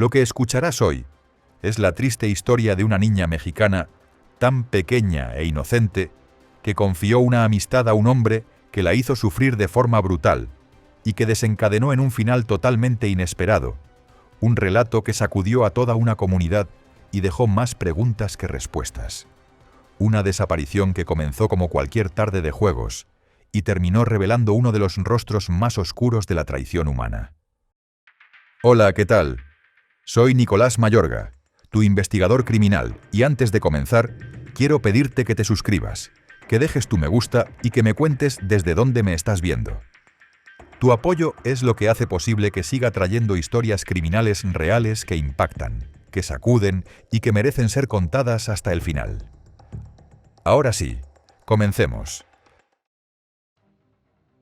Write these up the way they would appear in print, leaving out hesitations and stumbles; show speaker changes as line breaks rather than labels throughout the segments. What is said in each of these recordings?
Lo que escucharás hoy es la triste historia de una niña mexicana tan pequeña e inocente que confió una amistad a un hombre que la hizo sufrir de forma brutal y que desencadenó en un final totalmente inesperado, un relato que sacudió a toda una comunidad y dejó más preguntas que respuestas. Una desaparición que comenzó como cualquier tarde de juegos y terminó revelando uno de los rostros más oscuros de la traición humana. Hola, ¿qué tal? Soy Nicolás Mayorga, tu investigador criminal, y antes de comenzar, quiero pedirte que te suscribas, que dejes tu me gusta y que me cuentes desde dónde me estás viendo. Tu apoyo es lo que hace posible que siga trayendo historias criminales reales que impactan, que sacuden y que merecen ser contadas hasta el final. Ahora sí, comencemos.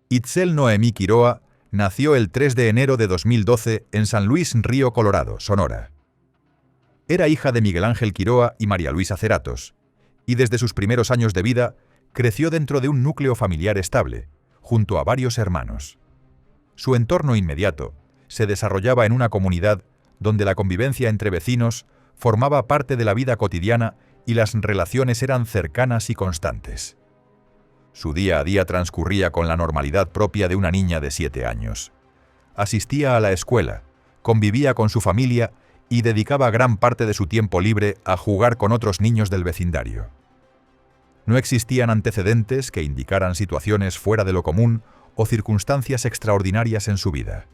Itzel Noemí Quiroa nació el 3 de enero de 2012 en San Luis Río Colorado, Sonora. Era hija de Miguel Ángel Quiroa y María Luisa Ceratos, y desde sus primeros años de vida creció dentro de un núcleo familiar estable, junto a varios hermanos. Su entorno inmediato se desarrollaba en una comunidad donde la convivencia entre vecinos formaba parte de la vida cotidiana y las relaciones eran cercanas y constantes. Su día a día transcurría con la normalidad propia de una niña de 7 años. Asistía a la escuela, convivía con su familia y dedicaba gran parte de su tiempo libre a jugar con otros niños del vecindario. No existían antecedentes que indicaran situaciones fuera de lo común o circunstancias extraordinarias en su vida.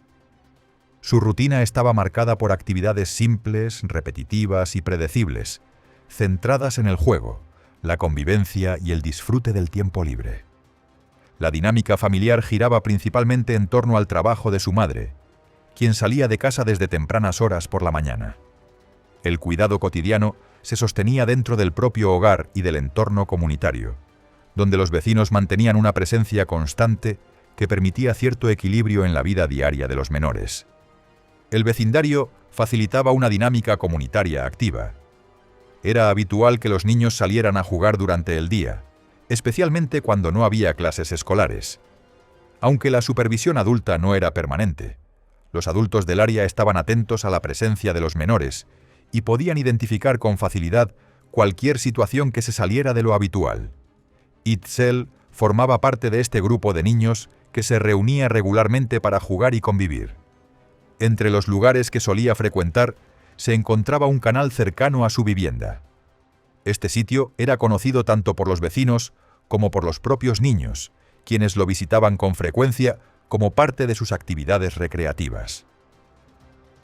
Su rutina estaba marcada por actividades simples, repetitivas y predecibles, centradas en el juego, la convivencia y el disfrute del tiempo libre. La dinámica familiar giraba principalmente en torno al trabajo de su madre, quien salía de casa desde tempranas horas por la mañana. El cuidado cotidiano se sostenía dentro del propio hogar y del entorno comunitario, donde los vecinos mantenían una presencia constante que permitía cierto equilibrio en la vida diaria de los menores. El vecindario facilitaba una dinámica comunitaria activa. Era habitual que los niños salieran a jugar durante el día, especialmente cuando no había clases escolares. Aunque la supervisión adulta no era permanente, los adultos del área estaban atentos a la presencia de los menores y podían identificar con facilidad cualquier situación que se saliera de lo habitual. Itzel formaba parte de este grupo de niños que se reunía regularmente para jugar y convivir. Entre los lugares que solía frecuentar se encontraba un canal cercano a su vivienda. Este sitio era conocido tanto por los vecinos como por los propios niños, quienes lo visitaban con frecuencia como parte de sus actividades recreativas.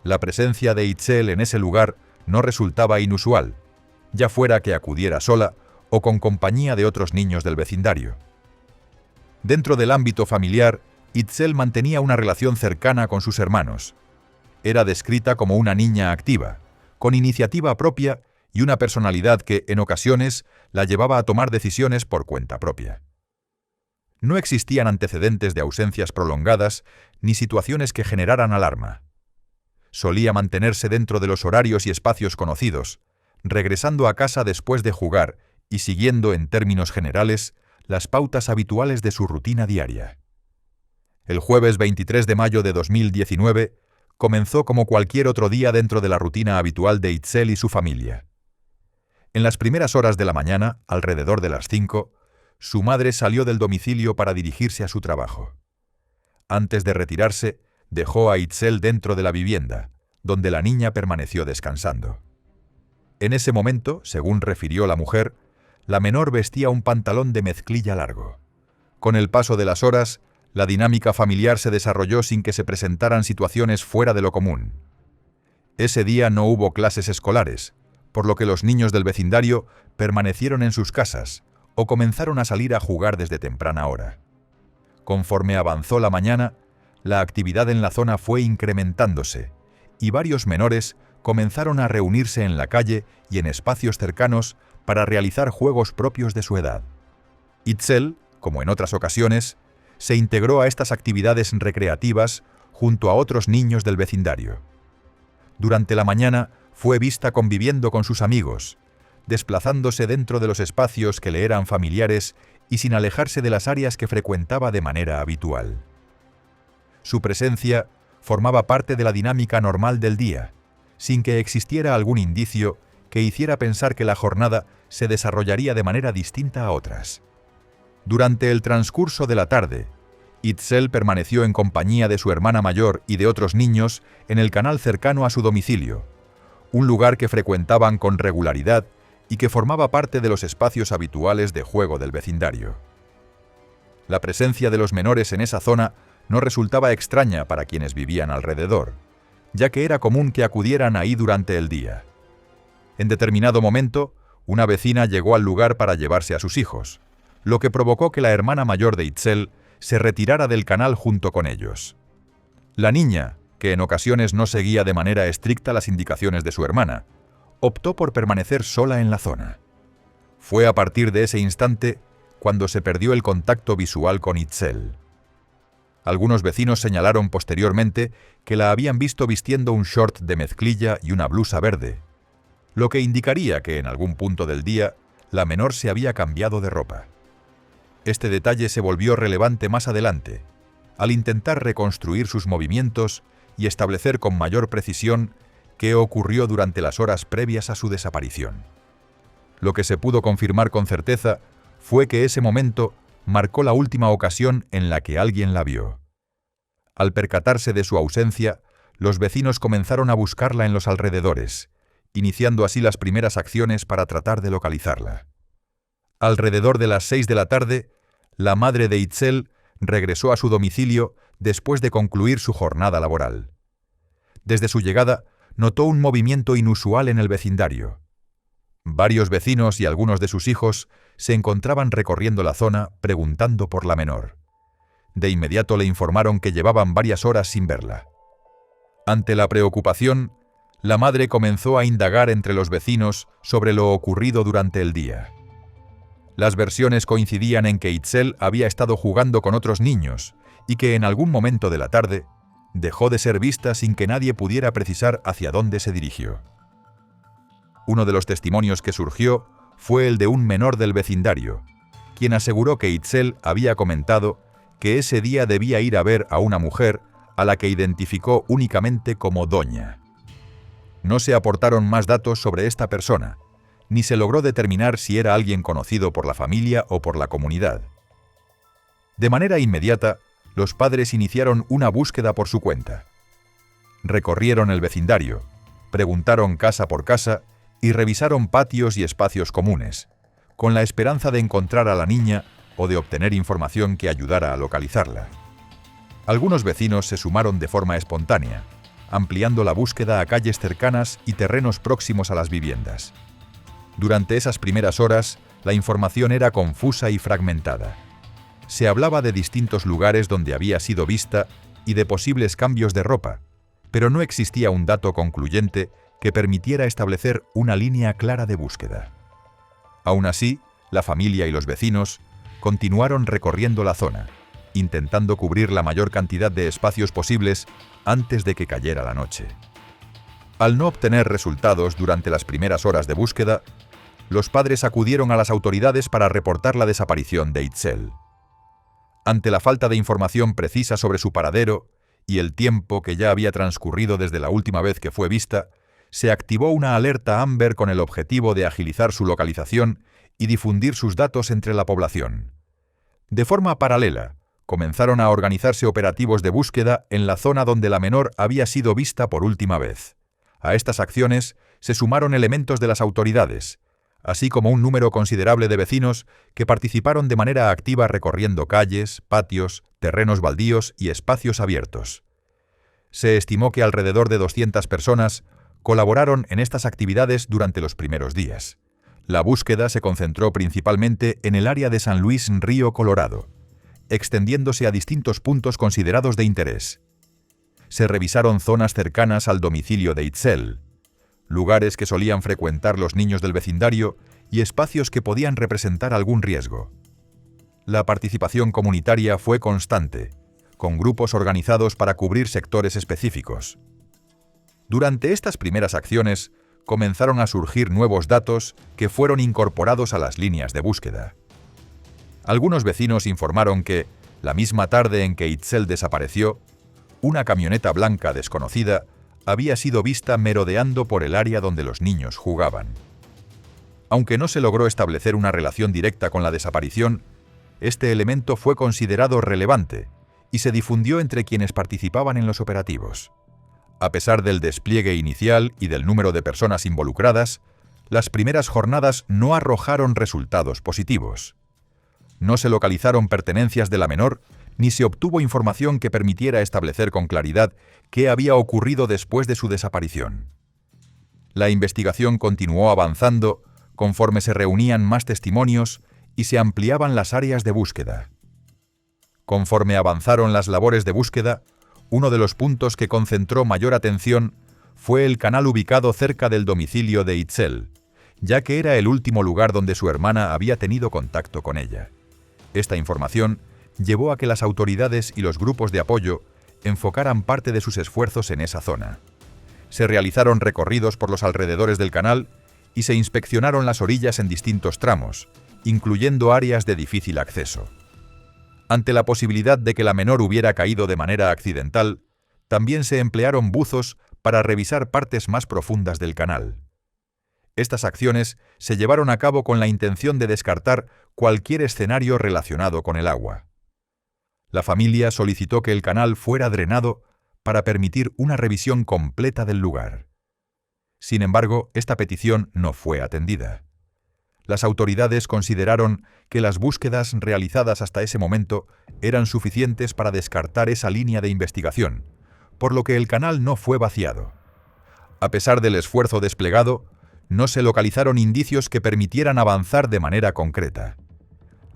La presencia de Itzel en ese lugar no resultaba inusual, ya fuera que acudiera sola o con compañía de otros niños del vecindario. Dentro del ámbito familiar, Itzel mantenía una relación cercana con sus hermanos. Era descrita como una niña activa, con iniciativa propia y una personalidad que, en ocasiones, la llevaba a tomar decisiones por cuenta propia. No existían antecedentes de ausencias prolongadas ni situaciones que generaran alarma. Solía mantenerse dentro de los horarios y espacios conocidos, regresando a casa después de jugar y siguiendo, en términos generales, las pautas habituales de su rutina diaria. El jueves 23 de mayo de 2019 comenzó como cualquier otro día dentro de la rutina habitual de Itzel y su familia. En las primeras horas de la mañana, alrededor de las 5, su madre salió del domicilio para dirigirse a su trabajo. Antes de retirarse, dejó a Itzel dentro de la vivienda, donde la niña permaneció descansando. En ese momento, según refirió la mujer, la menor vestía un pantalón de mezclilla largo. Con el paso de las horas, la dinámica familiar se desarrolló sin que se presentaran situaciones fuera de lo común. Ese día no hubo clases escolares, por lo que los niños del vecindario permanecieron en sus casas o comenzaron a salir a jugar desde temprana hora. Conforme avanzó la mañana, la actividad en la zona fue incrementándose y varios menores comenzaron a reunirse en la calle y en espacios cercanos para realizar juegos propios de su edad. Itzel, como en otras ocasiones, se integró a estas actividades recreativas junto a otros niños del vecindario. Durante la mañana fue vista conviviendo con sus amigos, desplazándose dentro de los espacios que le eran familiares y sin alejarse de las áreas que frecuentaba de manera habitual. Su presencia formaba parte de la dinámica normal del día, sin que existiera algún indicio que hiciera pensar que la jornada se desarrollaría de manera distinta a otras. Durante el transcurso de la tarde, Itzel permaneció en compañía de su hermana mayor y de otros niños en el canal cercano a su domicilio, un lugar que frecuentaban con regularidad y que formaba parte de los espacios habituales de juego del vecindario. La presencia de los menores en esa zona no resultaba extraña para quienes vivían alrededor, ya que era común que acudieran ahí durante el día. En determinado momento, una vecina llegó al lugar para llevarse a sus hijos, lo que provocó que la hermana mayor de Itzel se retirara del canal junto con ellos. La niña, que en ocasiones no seguía de manera estricta las indicaciones de su hermana, optó por permanecer sola en la zona. Fue a partir de ese instante cuando se perdió el contacto visual con Itzel. Algunos vecinos señalaron posteriormente que la habían visto vistiendo un short de mezclilla y una blusa verde, lo que indicaría que en algún punto del día la menor se había cambiado de ropa. Este detalle se volvió relevante más adelante, al intentar reconstruir sus movimientos y establecer con mayor precisión qué ocurrió durante las horas previas a su desaparición. Lo que se pudo confirmar con certeza fue que ese momento marcó la última ocasión en la que alguien la vio. Al percatarse de su ausencia, los vecinos comenzaron a buscarla en los alrededores, iniciando así las primeras acciones para tratar de localizarla. Alrededor de las 6 de la tarde, la madre de Itzel regresó a su domicilio después de concluir su jornada laboral. Desde su llegada, notó un movimiento inusual en el vecindario. Varios vecinos y algunos de sus hijos se encontraban recorriendo la zona preguntando por la menor. De inmediato le informaron que llevaban varias horas sin verla. Ante la preocupación, la madre comenzó a indagar entre los vecinos sobre lo ocurrido durante el día. Las versiones coincidían en que Itzel había estado jugando con otros niños y que en algún momento de la tarde dejó de ser vista sin que nadie pudiera precisar hacia dónde se dirigió. Uno de los testimonios que surgió fue el de un menor del vecindario, quien aseguró que Itzel había comentado que ese día debía ir a ver a una mujer a la que identificó únicamente como Doña. No se aportaron más datos sobre esta persona, ni se logró determinar si era alguien conocido por la familia o por la comunidad. De manera inmediata, los padres iniciaron una búsqueda por su cuenta. Recorrieron el vecindario, preguntaron casa por casa y revisaron patios y espacios comunes, con la esperanza de encontrar a la niña o de obtener información que ayudara a localizarla. Algunos vecinos se sumaron de forma espontánea, ampliando la búsqueda a calles cercanas y terrenos próximos a las viviendas. Durante esas primeras horas, la información era confusa y fragmentada. Se hablaba de distintos lugares donde había sido vista y de posibles cambios de ropa, pero no existía un dato concluyente que permitiera establecer una línea clara de búsqueda. Aún así, la familia y los vecinos continuaron recorriendo la zona, intentando cubrir la mayor cantidad de espacios posibles antes de que cayera la noche. Al no obtener resultados durante las primeras horas de búsqueda, los padres acudieron a las autoridades para reportar la desaparición de Itzel. Ante la falta de información precisa sobre su paradero y el tiempo que ya había transcurrido desde la última vez que fue vista, se activó una alerta Amber con el objetivo de agilizar su localización y difundir sus datos entre la población. De forma paralela, comenzaron a organizarse operativos de búsqueda en la zona donde la menor había sido vista por última vez. A estas acciones se sumaron elementos de las autoridades, así como un número considerable de vecinos que participaron de manera activa recorriendo calles, patios, terrenos baldíos y espacios abiertos. Se estimó que alrededor de 200 personas colaboraron en estas actividades durante los primeros días. La búsqueda se concentró principalmente en el área de San Luis Río Colorado, extendiéndose a distintos puntos considerados de interés. Se revisaron zonas cercanas al domicilio de Itzel, lugares que solían frecuentar los niños del vecindario y espacios que podían representar algún riesgo. La participación comunitaria fue constante, con grupos organizados para cubrir sectores específicos. Durante estas primeras acciones, comenzaron a surgir nuevos datos que fueron incorporados a las líneas de búsqueda. Algunos vecinos informaron que, la misma tarde en que Itzel desapareció, una camioneta blanca desconocida había sido vista merodeando por el área donde los niños jugaban. Aunque no se logró establecer una relación directa con la desaparición, este elemento fue considerado relevante y se difundió entre quienes participaban en los operativos. A pesar del despliegue inicial y del número de personas involucradas, las primeras jornadas no arrojaron resultados positivos. No se localizaron pertenencias de la menor, ni se obtuvo información que permitiera establecer con claridad qué había ocurrido después de su desaparición. La investigación continuó avanzando conforme se reunían más testimonios y se ampliaban las áreas de búsqueda. Conforme avanzaron las labores de búsqueda, uno de los puntos que concentró mayor atención fue el canal ubicado cerca del domicilio de Itzel, ya que era el último lugar donde su hermana había tenido contacto con ella. Esta información llevó a que las autoridades y los grupos de apoyo enfocaran parte de sus esfuerzos en esa zona. Se realizaron recorridos por los alrededores del canal y se inspeccionaron las orillas en distintos tramos, incluyendo áreas de difícil acceso. Ante la posibilidad de que la menor hubiera caído de manera accidental, también se emplearon buzos para revisar partes más profundas del canal. Estas acciones se llevaron a cabo con la intención de descartar cualquier escenario relacionado con el agua. La familia solicitó que el canal fuera drenado para permitir una revisión completa del lugar. Sin embargo, esta petición no fue atendida. Las autoridades consideraron que las búsquedas realizadas hasta ese momento eran suficientes para descartar esa línea de investigación, por lo que el canal no fue vaciado. A pesar del esfuerzo desplegado, no se localizaron indicios que permitieran avanzar de manera concreta.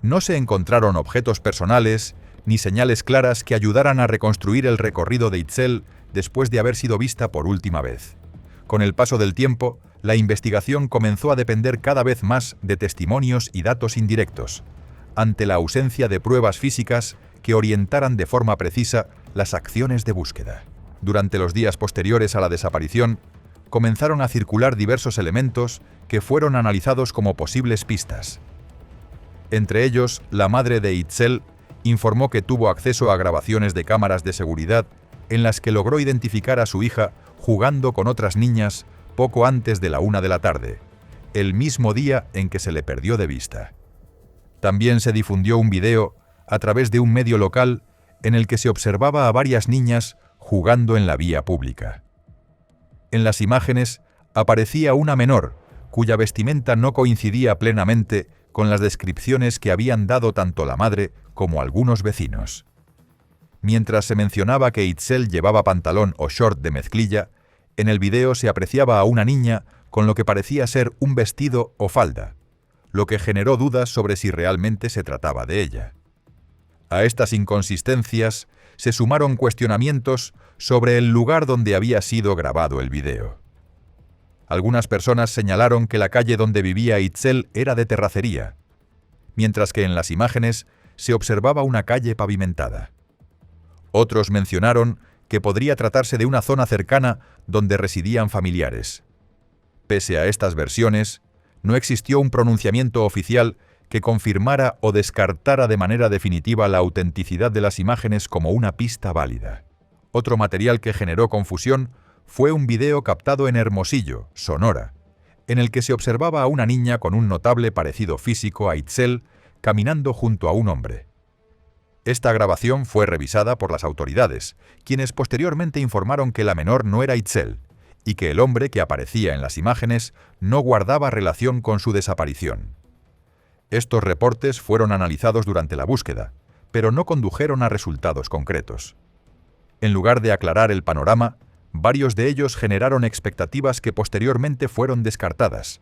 No se encontraron objetos personales ni señales claras que ayudaran a reconstruir el recorrido de Itzel después de haber sido vista por última vez. Con el paso del tiempo, la investigación comenzó a depender cada vez más de testimonios y datos indirectos, ante la ausencia de pruebas físicas que orientaran de forma precisa las acciones de búsqueda. Durante los días posteriores a la desaparición, comenzaron a circular diversos elementos que fueron analizados como posibles pistas. Entre ellos, la madre de Itzel informó que tuvo acceso a grabaciones de cámaras de seguridad en las que logró identificar a su hija jugando con otras niñas poco antes de la 1 de la tarde, el mismo día en que se le perdió de vista. También se difundió un video a través de un medio local en el que se observaba a varias niñas jugando en la vía pública. En las imágenes aparecía una menor, cuya vestimenta no coincidía plenamente con las descripciones que habían dado tanto la madre como algunos vecinos. Mientras se mencionaba que Itzel llevaba pantalón o short de mezclilla, en el video se apreciaba a una niña con lo que parecía ser un vestido o falda, lo que generó dudas sobre si realmente se trataba de ella. A estas inconsistencias se sumaron cuestionamientos sobre el lugar donde había sido grabado el video. Algunas personas señalaron que la calle donde vivía Itzel era de terracería, mientras que en las imágenes se observaba una calle pavimentada. Otros mencionaron que podría tratarse de una zona cercana donde residían familiares. Pese a estas versiones, no existió un pronunciamiento oficial que confirmara o descartara de manera definitiva la autenticidad de las imágenes como una pista válida. Otro material que generó confusión fue un video captado en Hermosillo, Sonora, en el que se observaba a una niña con un notable parecido físico a Itzel caminando junto a un hombre. Esta grabación fue revisada por las autoridades, quienes posteriormente informaron que la menor no era Itzel y que el hombre que aparecía en las imágenes no guardaba relación con su desaparición. Estos reportes fueron analizados durante la búsqueda, pero no condujeron a resultados concretos. En lugar de aclarar el panorama, varios de ellos generaron expectativas que posteriormente fueron descartadas,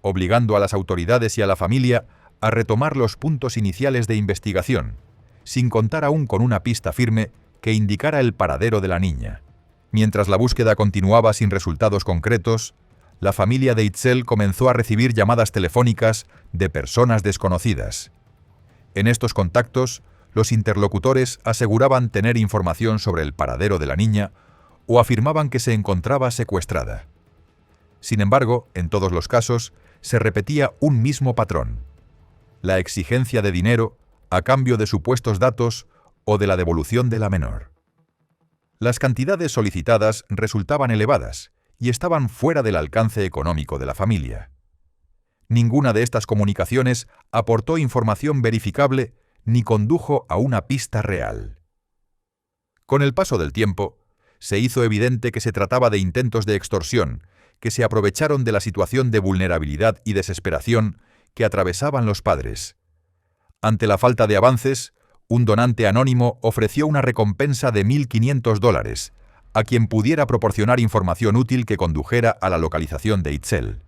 obligando a las autoridades y a la familia a retomar los puntos iniciales de investigación, sin contar aún con una pista firme que indicara el paradero de la niña. Mientras la búsqueda continuaba sin resultados concretos, la familia de Itzel comenzó a recibir llamadas telefónicas de personas desconocidas. En estos contactos, los interlocutores aseguraban tener información sobre el paradero de la niña o afirmaban que se encontraba secuestrada. Sin embargo, en todos los casos, se repetía un mismo patrón: la exigencia de dinero a cambio de supuestos datos o de la devolución de la menor. Las cantidades solicitadas resultaban elevadas y estaban fuera del alcance económico de la familia. Ninguna de estas comunicaciones aportó información verificable ni condujo a una pista real. Con el paso del tiempo, se hizo evidente que se trataba de intentos de extorsión que se aprovecharon de la situación de vulnerabilidad y desesperación que atravesaban los padres. Ante la falta de avances, un donante anónimo ofreció una recompensa de $1.500 a quien pudiera proporcionar información útil que condujera a la localización de Itzel.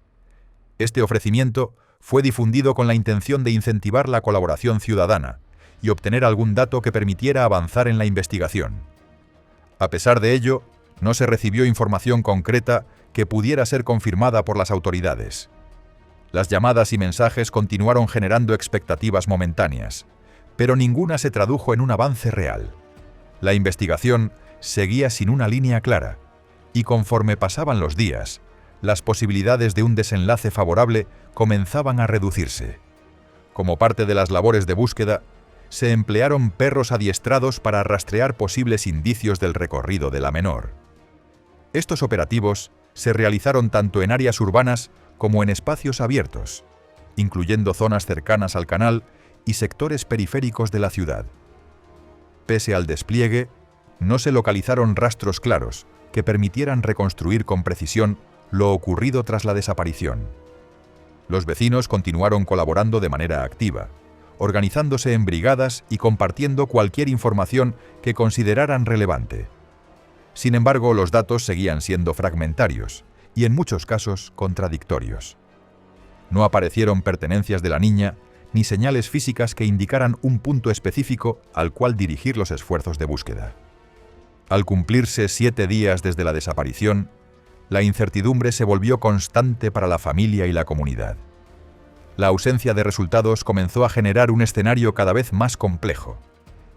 Este ofrecimiento fue difundido con la intención de incentivar la colaboración ciudadana y obtener algún dato que permitiera avanzar en la investigación. A pesar de ello, no se recibió información concreta que pudiera ser confirmada por las autoridades. Las llamadas y mensajes continuaron generando expectativas momentáneas, pero ninguna se tradujo en un avance real. La investigación seguía sin una línea clara, y conforme pasaban los días, las posibilidades de un desenlace favorable comenzaban a reducirse. Como parte de las labores de búsqueda, se emplearon perros adiestrados para rastrear posibles indicios del recorrido de la menor. Estos operativos se realizaron tanto en áreas urbanas como en espacios abiertos, incluyendo zonas cercanas al canal y sectores periféricos de la ciudad. Pese al despliegue, no se localizaron rastros claros que permitieran reconstruir con precisión lo ocurrido tras la desaparición. Los vecinos continuaron colaborando de manera activa, organizándose en brigadas y compartiendo cualquier información que consideraran relevante. Sin embargo, los datos seguían siendo fragmentarios y en muchos casos contradictorios. No aparecieron pertenencias de la niña ni señales físicas que indicaran un punto específico al cual dirigir los esfuerzos de búsqueda. Al cumplirse 7 días desde la desaparición, la incertidumbre se volvió constante para la familia y la comunidad. La ausencia de resultados comenzó a generar un escenario cada vez más complejo,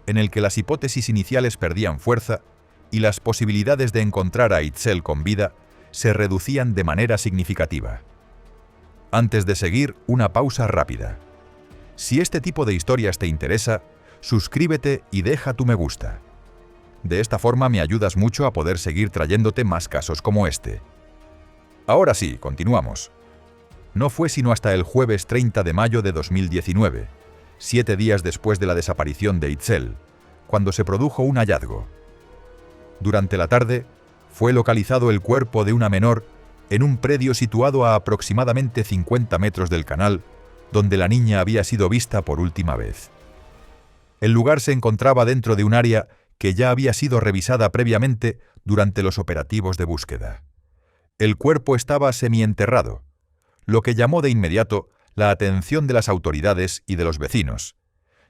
en el que las hipótesis iniciales perdían fuerza y las posibilidades de encontrar a Itzel con vida se reducían de manera significativa. Antes de seguir, una pausa rápida. Si este tipo de historias te interesa, suscríbete y deja tu me gusta. De esta forma me ayudas mucho a poder seguir trayéndote más casos como este. Ahora sí, continuamos. No fue sino hasta el jueves 30 de mayo de 2019, 7 días después de la desaparición de Itzel, cuando se produjo un hallazgo. Durante la tarde, fue localizado el cuerpo de una menor en un predio situado a aproximadamente 50 metros del canal, donde la niña había sido vista por última vez. El lugar se encontraba dentro de un área que ya había sido revisada previamente durante los operativos de búsqueda. El cuerpo estaba semienterrado, lo que llamó de inmediato la atención de las autoridades y de los vecinos,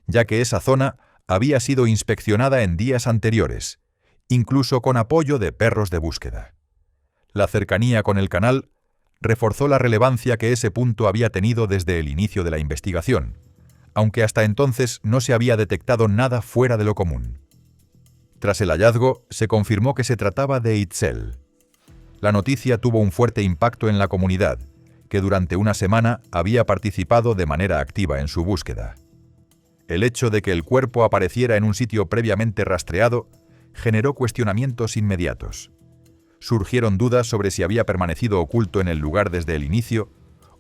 ya que esa zona había sido inspeccionada en días anteriores, incluso con apoyo de perros de búsqueda. La cercanía con el canal reforzó la relevancia que ese punto había tenido desde el inicio de la investigación, aunque hasta entonces no se había detectado nada fuera de lo común. Tras el hallazgo, se confirmó que se trataba de Itzel. La noticia tuvo un fuerte impacto en la comunidad, que durante una semana había participado de manera activa en su búsqueda. El hecho de que el cuerpo apareciera en un sitio previamente rastreado generó cuestionamientos inmediatos. Surgieron dudas sobre si había permanecido oculto en el lugar desde el inicio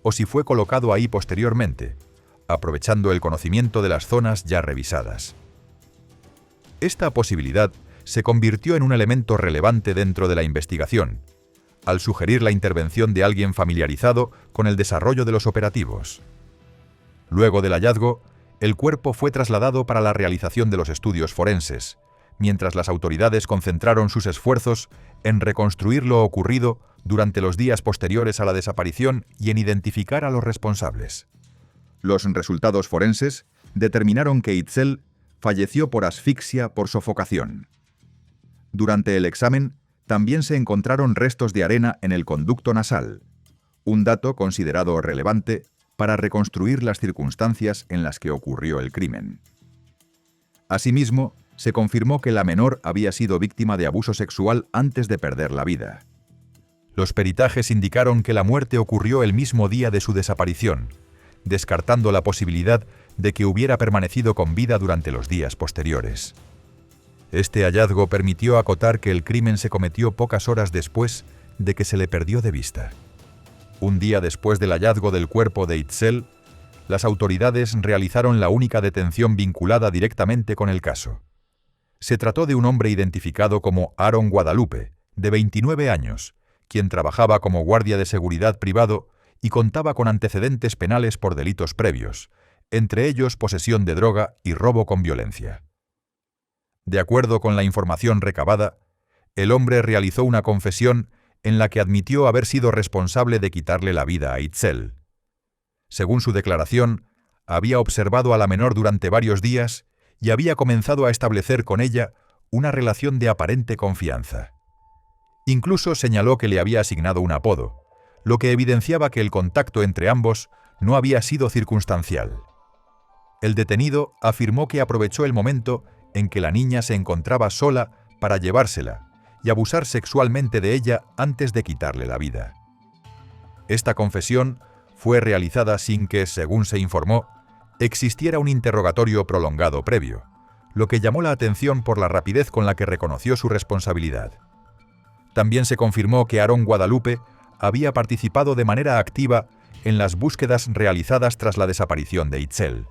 o si fue colocado ahí posteriormente, aprovechando el conocimiento de las zonas ya revisadas. Esta posibilidad se convirtió en un elemento relevante dentro de la investigación, al sugerir la intervención de alguien familiarizado con el desarrollo de los operativos. Luego del hallazgo, el cuerpo fue trasladado para la realización de los estudios forenses, mientras las autoridades concentraron sus esfuerzos en reconstruir lo ocurrido durante los días posteriores a la desaparición y en identificar a los responsables. Los resultados forenses determinaron que Itzel falleció por asfixia por sofocación. Durante el examen, también se encontraron restos de arena en el conducto nasal, un dato considerado relevante para reconstruir las circunstancias en las que ocurrió el crimen. Asimismo, se confirmó que la menor había sido víctima de abuso sexual antes de perder la vida. Los peritajes indicaron que la muerte ocurrió el mismo día de su desaparición, descartando la posibilidad de que hubiera permanecido con vida durante los días posteriores. Este hallazgo permitió acotar que el crimen se cometió pocas horas después de que se le perdió de vista. Un día después del hallazgo del cuerpo de Itzel, las autoridades realizaron la única detención vinculada directamente con el caso. Se trató de un hombre identificado como Aaron Guadalupe, de 29 años, quien trabajaba como guardia de seguridad privado y contaba con antecedentes penales por delitos previos, entre ellos posesión de droga y robo con violencia. De acuerdo con la información recabada, el hombre realizó una confesión en la que admitió haber sido responsable de quitarle la vida a Itzel. Según su declaración, había observado a la menor durante varios días y había comenzado a establecer con ella una relación de aparente confianza. Incluso señaló que le había asignado un apodo, lo que evidenciaba que el contacto entre ambos no había sido circunstancial. El detenido afirmó que aprovechó el momento en que la niña se encontraba sola para llevársela y abusar sexualmente de ella antes de quitarle la vida. Esta confesión fue realizada sin que, según se informó, existiera un interrogatorio prolongado previo, lo que llamó la atención por la rapidez con la que reconoció su responsabilidad. También se confirmó que Aaron Guadalupe había participado de manera activa en las búsquedas realizadas tras la desaparición de Itzel.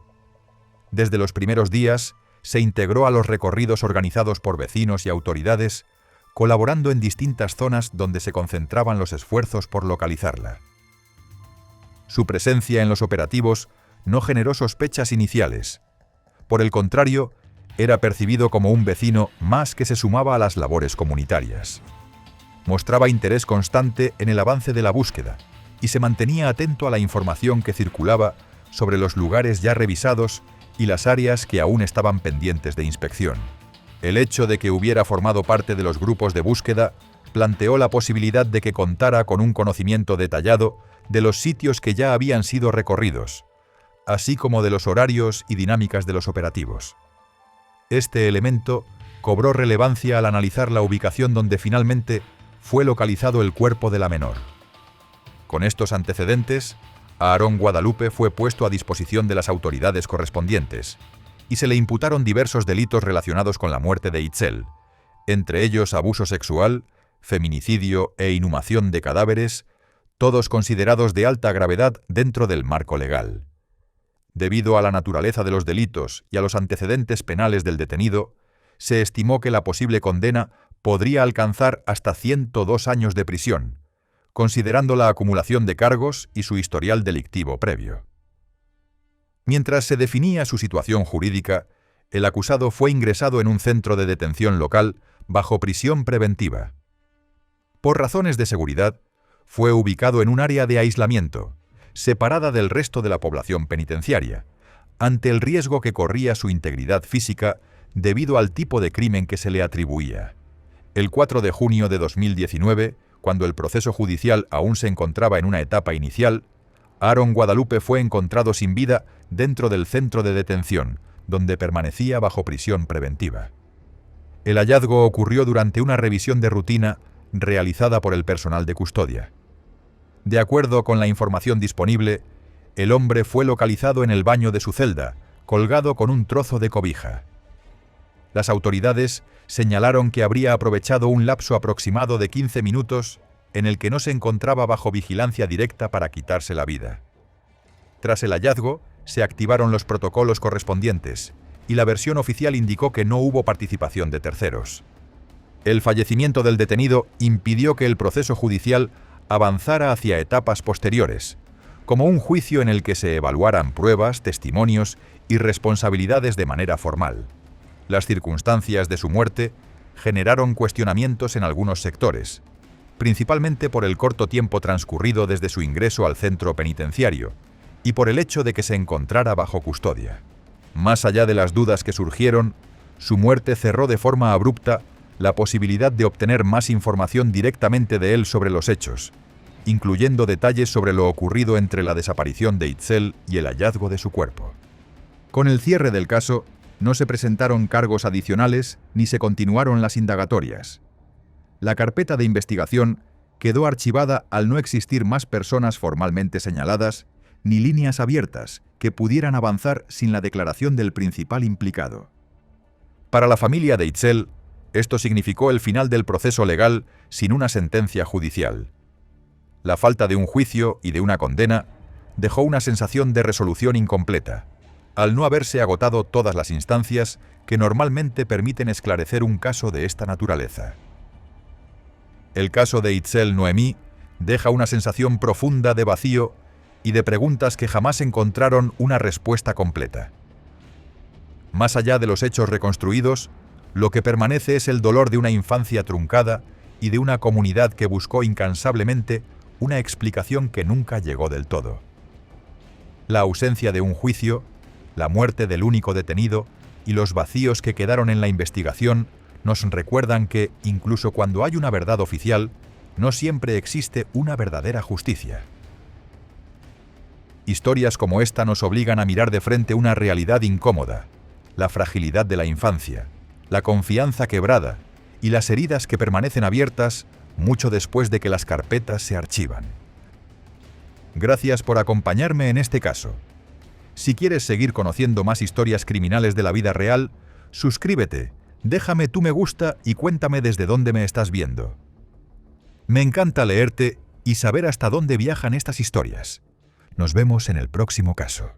Desde los primeros días, se integró a los recorridos organizados por vecinos y autoridades, colaborando en distintas zonas donde se concentraban los esfuerzos por localizarla. Su presencia en los operativos no generó sospechas iniciales. Por el contrario, era percibido como un vecino más que se sumaba a las labores comunitarias. Mostraba interés constante en el avance de la búsqueda y se mantenía atento a la información que circulaba sobre los lugares ya revisados y las áreas que aún estaban pendientes de inspección. El hecho de que hubiera formado parte de los grupos de búsqueda planteó la posibilidad de que contara con un conocimiento detallado de los sitios que ya habían sido recorridos, así como de los horarios y dinámicas de los operativos. Este elemento cobró relevancia al analizar la ubicación donde finalmente fue localizado el cuerpo de la menor. Con estos antecedentes, Aaron Guadalupe fue puesto a disposición de las autoridades correspondientes y se le imputaron diversos delitos relacionados con la muerte de Itzel, entre ellos abuso sexual, feminicidio e inhumación de cadáveres, todos considerados de alta gravedad dentro del marco legal. Debido a la naturaleza de los delitos y a los antecedentes penales del detenido, se estimó que la posible condena podría alcanzar hasta 102 años de prisión, considerando la acumulación de cargos y su historial delictivo previo. Mientras se definía su situación jurídica, el acusado fue ingresado en un centro de detención local bajo prisión preventiva. Por razones de seguridad, fue ubicado en un área de aislamiento, separada del resto de la población penitenciaria, ante el riesgo que corría su integridad física debido al tipo de crimen que se le atribuía. El 4 de junio de 2019, cuando el proceso judicial aún se encontraba en una etapa inicial, Aaron Guadalupe fue encontrado sin vida dentro del centro de detención, donde permanecía bajo prisión preventiva. El hallazgo ocurrió durante una revisión de rutina realizada por el personal de custodia. De acuerdo con la información disponible, el hombre fue localizado en el baño de su celda, colgado con un trozo de cobija. Las autoridades señalaron que habría aprovechado un lapso aproximado de 15 minutos en el que no se encontraba bajo vigilancia directa para quitarse la vida. Tras el hallazgo, se activaron los protocolos correspondientes y la versión oficial indicó que no hubo participación de terceros. El fallecimiento del detenido impidió que el proceso judicial avanzara hacia etapas posteriores, como un juicio en el que se evaluaran pruebas, testimonios y responsabilidades de manera formal. Las circunstancias de su muerte generaron cuestionamientos en algunos sectores, principalmente por el corto tiempo transcurrido desde su ingreso al centro penitenciario y por el hecho de que se encontrara bajo custodia. Más allá de las dudas que surgieron, su muerte cerró de forma abrupta la posibilidad de obtener más información directamente de él sobre los hechos, incluyendo detalles sobre lo ocurrido entre la desaparición de Itzel y el hallazgo de su cuerpo. Con el cierre del caso, no se presentaron cargos adicionales ni se continuaron las indagatorias. La carpeta de investigación quedó archivada al no existir más personas formalmente señaladas ni líneas abiertas que pudieran avanzar sin la declaración del principal implicado. Para la familia de Itzel, esto significó el final del proceso legal sin una sentencia judicial. La falta de un juicio y de una condena dejó una sensación de resolución incompleta, al no haberse agotado todas las instancias que normalmente permiten esclarecer un caso de esta naturaleza. El caso de Itzel Noemí deja una sensación profunda de vacío y de preguntas que jamás encontraron una respuesta completa. Más allá de los hechos reconstruidos, lo que permanece es el dolor de una infancia truncada y de una comunidad que buscó incansablemente una explicación que nunca llegó del todo. La ausencia de un juicio, la muerte del único detenido y los vacíos que quedaron en la investigación nos recuerdan que, incluso cuando hay una verdad oficial, no siempre existe una verdadera justicia. Historias como esta nos obligan a mirar de frente una realidad incómoda, la fragilidad de la infancia, la confianza quebrada y las heridas que permanecen abiertas mucho después de que las carpetas se archivan. Gracias por acompañarme en este caso. Si quieres seguir conociendo más historias criminales de la vida real, suscríbete, déjame tu me gusta y cuéntame desde dónde me estás viendo. Me encanta leerte y saber hasta dónde viajan estas historias. Nos vemos en el próximo caso.